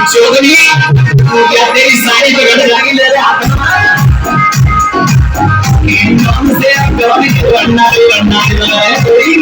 चोगनी क्या तेरी साड़ी पकड़ लगी ले रहे हाथ में से गलती बनना है कोई